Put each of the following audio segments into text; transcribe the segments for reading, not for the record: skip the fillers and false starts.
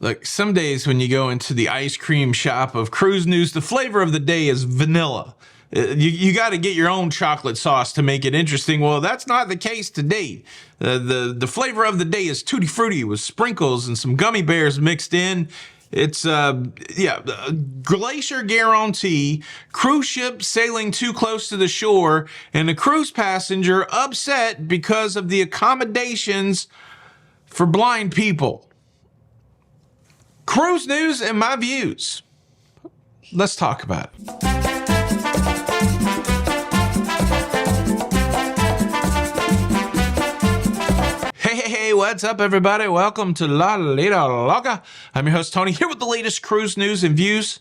Look, some days when you go into the ice cream shop of cruise news, the flavor of the day is vanilla. You got to get your own chocolate sauce to make it interesting. Well, that's not the case today. The flavor of the day is Tutti Frutti with sprinkles and some gummy bears mixed in. It's Glacier guarantee, cruise ship sailing too close to the shore, and a cruise passenger upset because of the accommodations for blind people. Cruise news and my views. Let's talk about it. Hey, what's up, everybody? Welcome to La Lita Loca. I'm your host, Tony, here with the latest cruise news and views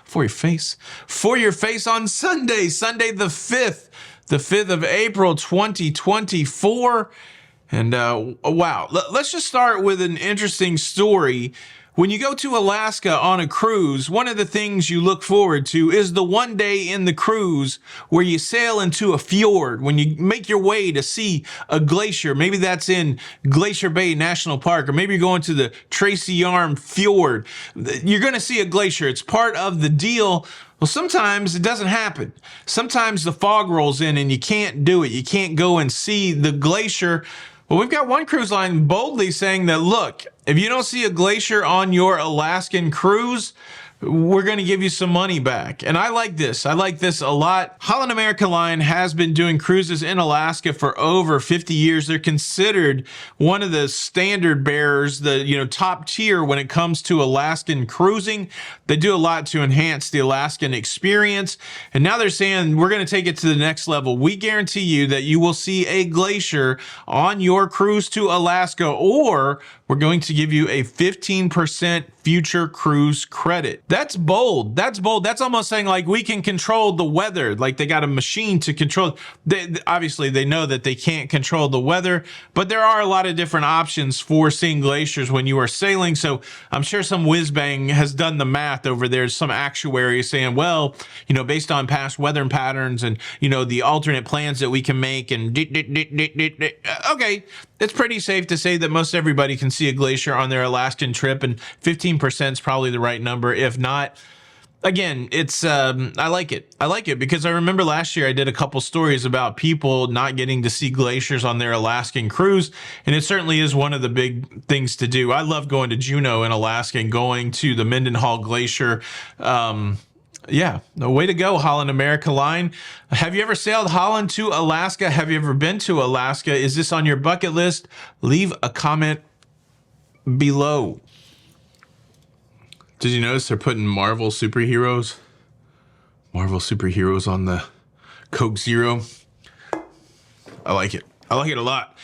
for your face. For your face on Sunday the 5th of April, 2024. And wow, let's just start with an interesting story. When you go to Alaska on a cruise, one of the things you look forward to is the one day in the cruise where you sail into a fjord, when you make your way to see a glacier. Maybe that's in Glacier Bay National Park, or maybe you're going to the Tracy Arm Fjord. You're going to see a glacier. It's part of the deal. Well, sometimes it doesn't happen. Sometimes the fog rolls in and you can't do it. You can't go and see the glacier. Well, we've got one cruise line boldly saying that, look, if you don't see a glacier on your Alaskan cruise, we're going to give you some money back. And I like this. I like this a lot. Holland America Line has been doing cruises in Alaska for over 50 years. They're considered one of the standard bearers, the top tier when it comes to Alaskan cruising. They do a lot to enhance the Alaskan experience. And now they're saying we're going to take it to the next level. We guarantee you that you will see a glacier on your cruise to Alaska, or we're going to give you a 15% future cruise credit. That's bold. That's bold. That's almost saying like we can control the weather. Like they got a machine to control. Obviously, they know that they can't control the weather, but there are a lot of different options for seeing glaciers when you are sailing. So I'm sure some whiz bang has done the math over there. Some actuary saying, well, based on past weather patterns and, the alternate plans that we can make and okay. It's pretty safe to say that most everybody can see a glacier on their Alaskan trip, and 15% is probably the right number. If not, again, it's I like it. I like it because I remember last year I did a couple stories about people not getting to see glaciers on their Alaskan cruise, and it certainly is one of the big things to do. I love going to Juneau in Alaska and going to the Mendenhall Glacier. Yeah, no way to go, Holland America Line. Have you ever sailed Holland to Alaska? Have you ever been to Alaska? Is this on your bucket list? Leave a comment below. Did you notice they're putting Marvel superheroes on the Coke Zero? I like it. I like it a lot.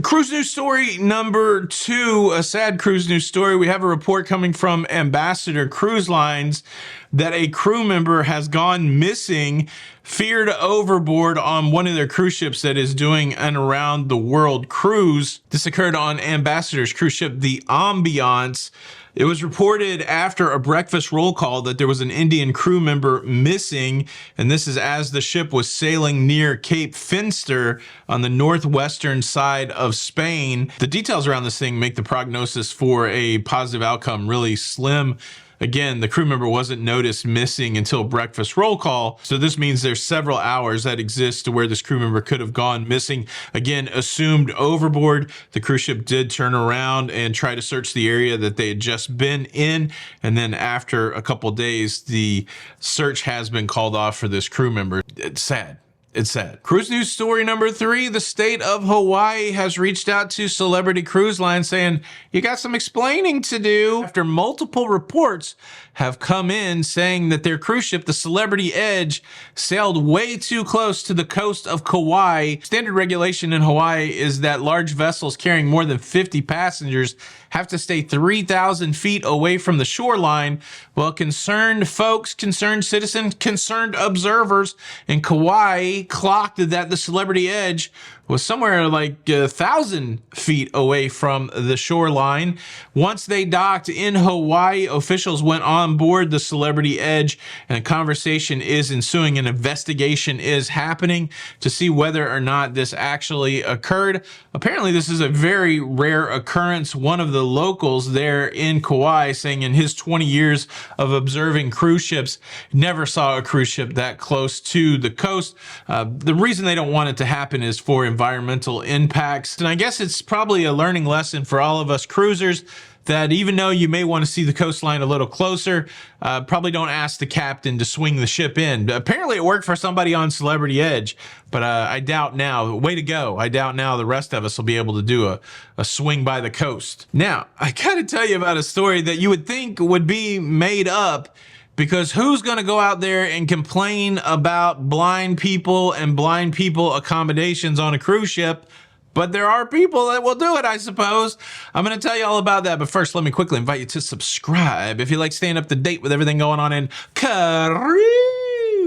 Cruise news story number 2, a sad cruise news story. We have a report coming from Ambassador Cruise Lines that a crew member has gone missing, feared overboard on one of their cruise ships that is doing an around the world cruise. This occurred on Ambassador's cruise ship, the Ambiance. It was reported after a breakfast roll call that there was an Indian crew member missing, and this is as the ship was sailing near Cape Finster on the northwestern side of Spain. The details around this thing make the prognosis for a positive outcome really slim. Again, the crew member wasn't noticed missing until breakfast roll call. So this means there's several hours that exist to where this crew member could have gone missing. Again, assumed overboard. The cruise ship did turn around and try to search the area that they had just been in. And then after a couple days, the search has been called off for this crew member. It's sad. It's sad. Cruise news story number 3, the state of Hawaii has reached out to Celebrity Cruise Line saying, you got some explaining to do, after multiple reports have come in saying that their cruise ship, the Celebrity Edge, sailed way too close to the coast of Kauai. Standard regulation in Hawaii is that large vessels carrying more than 50 passengers have to stay 3,000 feet away from the shoreline. Well, concerned folks, concerned citizens, concerned observers in Kauai clocked that the Celebrity Edge was somewhere like 1,000 feet away from the shoreline. Once they docked in Hawaii, officials went on board the Celebrity Edge, and a conversation is ensuing. An investigation is happening to see whether or not this actually occurred. Apparently, this is a very rare occurrence. One of the locals there in Kauai saying in his 20 years of observing cruise ships, never saw a cruise ship that close to the coast. The reason they don't want it to happen is for environmental impacts. And I guess it's probably a learning lesson for all of us cruisers that even though you may want to see the coastline a little closer, probably don't ask the captain to swing the ship in. Apparently it worked for somebody on Celebrity Edge, but I doubt now. Way to go. I doubt now the rest of us will be able to do a swing by the coast. Now, I gotta tell you about a story that you would think would be made up, because who's going to go out there and complain about blind people and blind people accommodations on a cruise ship? But there are people that will do it, I suppose. I'm going to tell you all about that. But first, let me quickly invite you to subscribe if you like staying up to date with everything going on in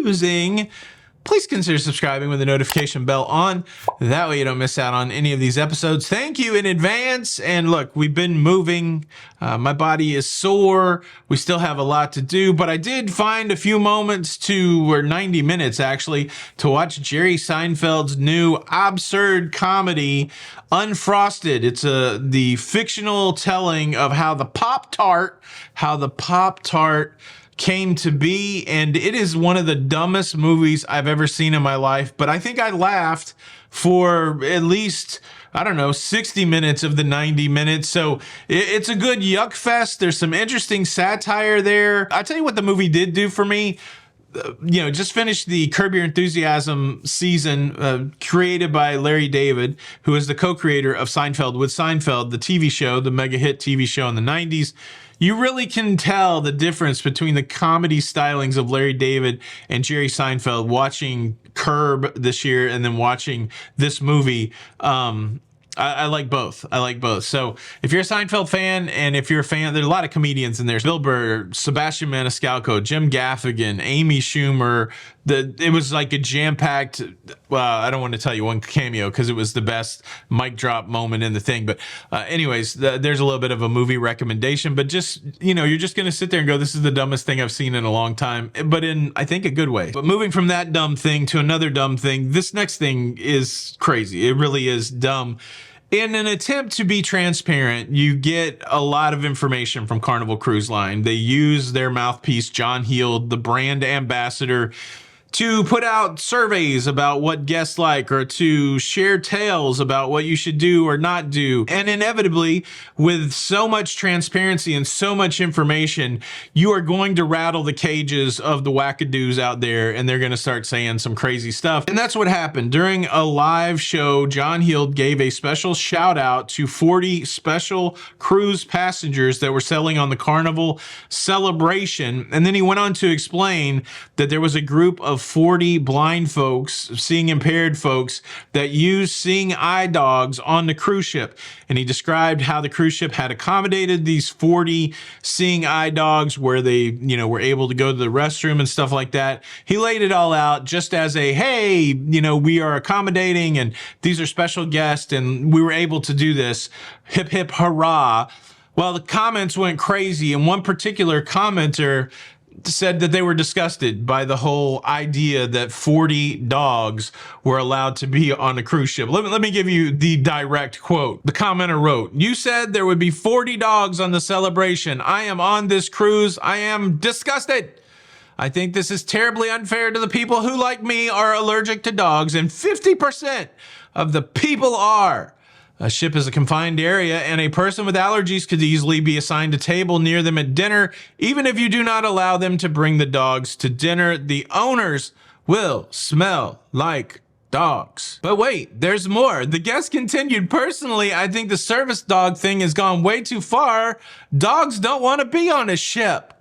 cruising. Please consider subscribing with the notification bell on. That way you don't miss out on any of these episodes. Thank you in advance. And look, we've been moving. My body is sore. We still have a lot to do, but I did find a few moments or 90 minutes actually, to watch Jerry Seinfeld's new absurd comedy, Unfrosted. It's the fictional telling of how the Pop-Tart came to be, and it is one of the dumbest movies I've ever seen in my life. But I think I laughed for at least, I don't know, 60 minutes of the 90 minutes. So it's a good yuck fest. There's some interesting satire there. I'll tell you what the movie did do for me. Just finished the Curb Your Enthusiasm season, created by Larry David, who is the co-creator of Seinfeld with Seinfeld, the TV show, the mega hit TV show in the 90s. You really can tell the difference between the comedy stylings of Larry David and Jerry Seinfeld watching Curb this year and then watching this movie. I like both. So if you're a Seinfeld fan, and if you're a fan, there's a lot of comedians in there. Bill Burr, Sebastian Maniscalco, Jim Gaffigan, Amy Schumer. It was like a jam-packed, I don't want to tell you one cameo because it was the best mic drop moment in the thing. But anyways, there's a little bit of a movie recommendation. But just, you're just going to sit there and go, this is the dumbest thing I've seen in a long time. But in, I think, a good way. But moving from that dumb thing to another dumb thing, this next thing is crazy. It really is dumb. In an attempt to be transparent, you get a lot of information from Carnival Cruise Line. They use their mouthpiece, John Heald, the brand ambassador, to put out surveys about what guests like, or to share tales about what you should do or not do. And inevitably, with so much transparency and so much information, you are going to rattle the cages of the wackadoos out there, and they're going to start saying some crazy stuff. And that's what happened. During a live show, John Heald gave a special shout out to 40 special cruise passengers that were sailing on the Carnival Celebration. And then he went on to explain that there was a group of 40 blind folks, seeing impaired folks, that use seeing eye dogs on the cruise ship. And he described how the cruise ship had accommodated these 40 seeing eye dogs, where they, were able to go to the restroom and stuff like that. He laid it all out just as a, hey, we are accommodating, and these are special guests, and we were able to do this. Hip, hip, hurrah. Well, the comments went crazy, and one particular commenter said that they were disgusted by the whole idea that 40 dogs were allowed to be on a cruise ship. Let me give you the direct quote. The commenter wrote, "You said there would be 40 dogs on the Celebration. I am on this cruise. I am disgusted. I think this is terribly unfair to the people who, like me, are allergic to dogs, and 50% of the people are. A ship is a confined area, and a person with allergies could easily be assigned a table near them at dinner. Even if you do not allow them to bring the dogs to dinner, the owners will smell like dogs." But wait, there's more. The guest continued, "Personally, I think the service dog thing has gone way too far. Dogs don't want to be on a ship."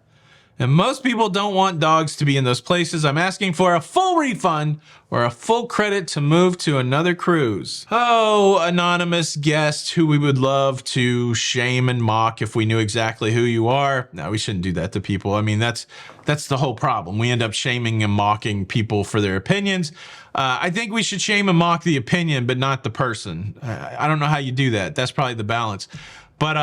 And most people don't want dogs to be in those places. I'm asking for a full refund or a full credit to move to another cruise. Oh, anonymous guest who we would love to shame and mock if we knew exactly who you are. No, we shouldn't do that to people. I mean, that's the whole problem. We end up shaming and mocking people for their opinions. I think we should shame and mock the opinion, but not the person. I don't know how you do that. That's probably the balance. But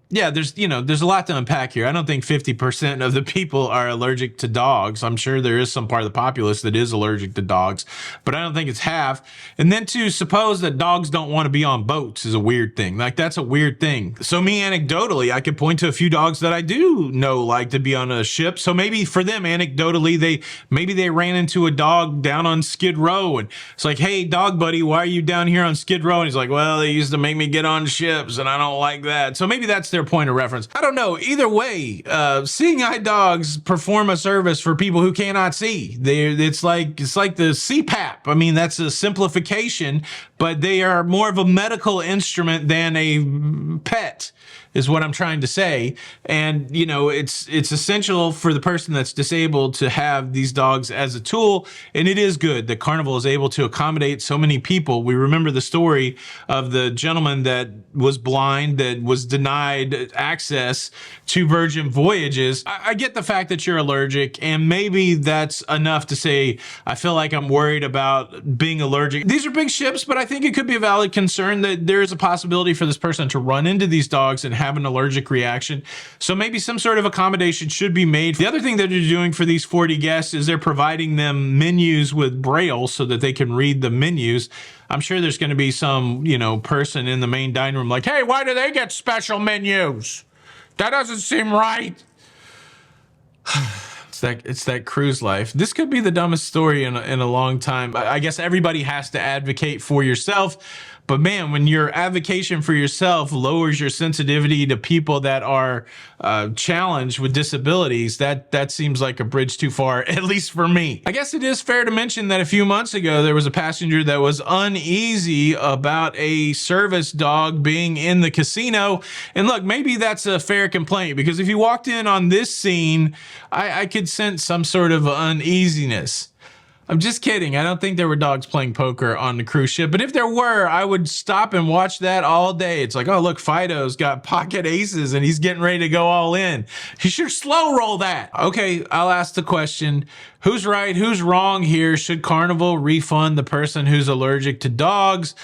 yeah, there's a lot to unpack here. I don't think 50% of the people are allergic to dogs. I'm sure there is some part of the populace that is allergic to dogs, but I don't think it's half. And then to suppose that dogs don't want to be on boats is a weird thing. Like, that's a weird thing. So me, anecdotally, I could point to a few dogs that I do know like to be on a ship. So maybe for them, anecdotally, maybe they ran into a dog down on Skid Row, and it's like, hey, dog buddy, why are you down here on Skid Row? And he's like, well, they used to make me get on ships, and I don't like that. So maybe that's their point of reference. I don't know. Either way, seeing eye dogs perform a service for people who cannot see. It's like the CPAP. I mean, that's a simplification, but they are more of a medical instrument than a pet, is what I'm trying to say. And, it's essential for the person that's disabled to have these dogs as a tool. And it is good that Carnival is able to accommodate so many people. We remember the story of the gentleman that was blind, that was denied access to Virgin Voyages. I get the fact that you're allergic, and maybe that's enough to say, I feel like I'm worried about being allergic. These are big ships, but I think it could be a valid concern that there is a possibility for this person to run into these dogs and have an allergic reaction. So maybe some sort of accommodation should be made. The other thing that they're doing for these 40 guests is they're providing them menus with Braille so that they can read the menus. I'm sure there's going to be some, person in the main dining room like, hey, why do they get special menus? That doesn't seem right. It's that cruise life. This could be the dumbest story in a long time. I guess everybody has to advocate for yourself. But man, when your advocation for yourself lowers your sensitivity to people that are challenged with disabilities, that seems like a bridge too far, at least for me. I guess it is fair to mention that a few months ago, there was a passenger that was uneasy about a service dog being in the casino. And look, maybe that's a fair complaint, because if you walked in on this scene, I could sense some sort of uneasiness. I'm just kidding. I don't think there were dogs playing poker on the cruise ship. But if there were, I would stop and watch that all day. It's like, oh, look, Fido's got pocket aces and he's getting ready to go all in. You should slow roll that. Okay, I'll ask the question. Who's right? Who's wrong here? Should Carnival refund the person who's allergic to dogs?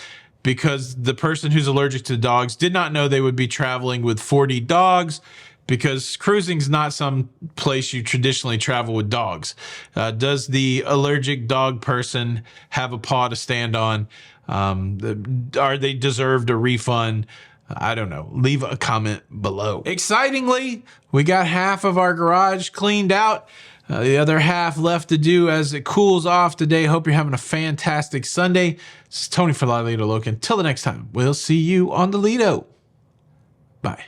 Because the person who's allergic to dogs did not know they would be traveling with 40 dogs. Because cruising's not some place you traditionally travel with dogs. Does the allergic dog person have a paw to stand on? Are they deserved a refund? I don't know. Leave a comment below. Excitingly, we got half of our garage cleaned out. The other half left to do as it cools off today. Hope you're having a fantastic Sunday. This is Tony for La Lido Loca. Until the next time, we'll see you on the Lido. Bye.